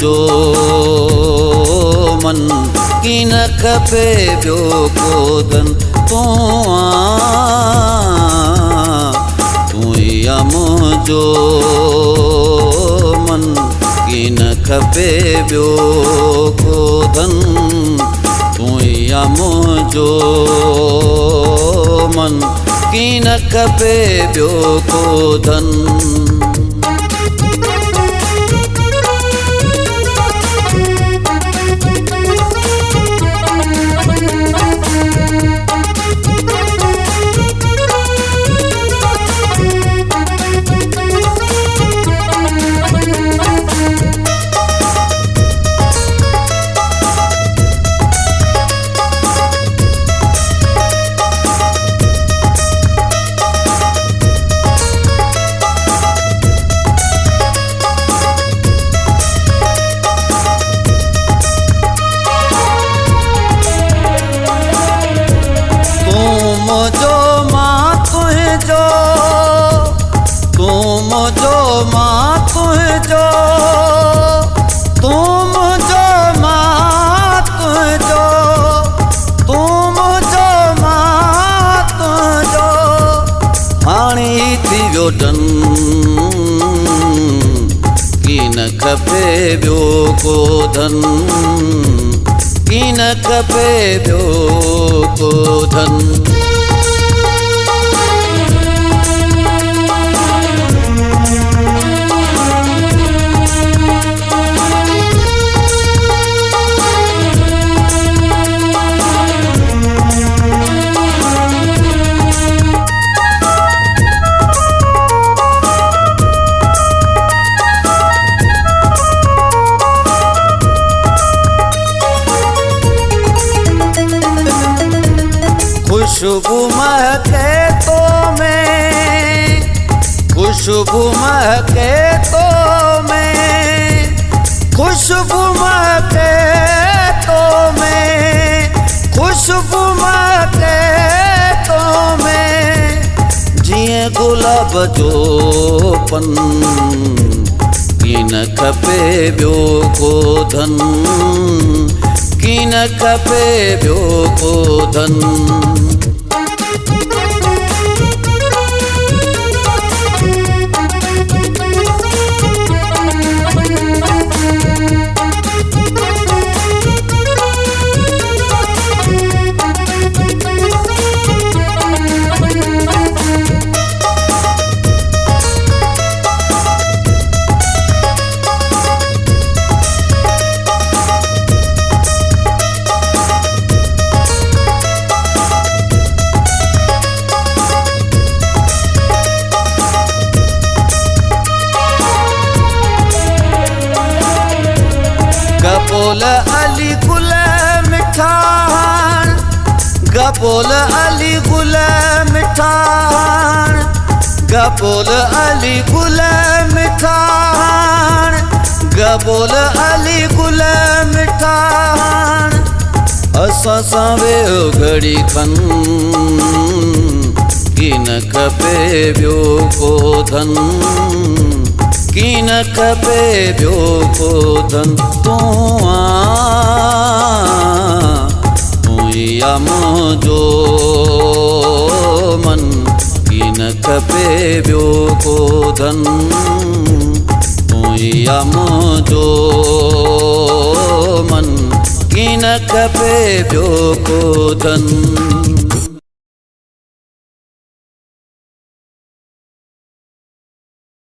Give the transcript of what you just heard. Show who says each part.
Speaker 1: मुंहिंजो मन की न खपे ॿियो को धन तूं ई आ मुंहिंजो मन की न खपे ॿियो को धन तूं ई आ मुंहिंजो मन की न खपे ॿियो को धन। की न खपे ॿियो को धन की न खपे ॿियो को धन। खुशबू महके तो में खुशबू महके तो में खुशबू महके तो में खुशबू महके तो में जिए गुलाब जो पन की न खपे ॿियो को धन की न खपे ॿियो को धन। गपोल अली गुल मिठाण गपोल अली गुल मिठाण गपोल अली गुल मिठाण गपोल अली गुल मिठाण असां सां वेहो घड़ी खन की न खपे ॿियो को धन की न खपे ॿियो को धन तूं ई आ मुंहिंजो मन की न खपे ॿियो को धन तूं ई आ मुंहिंजो मन की न खपे ॿियो को धन।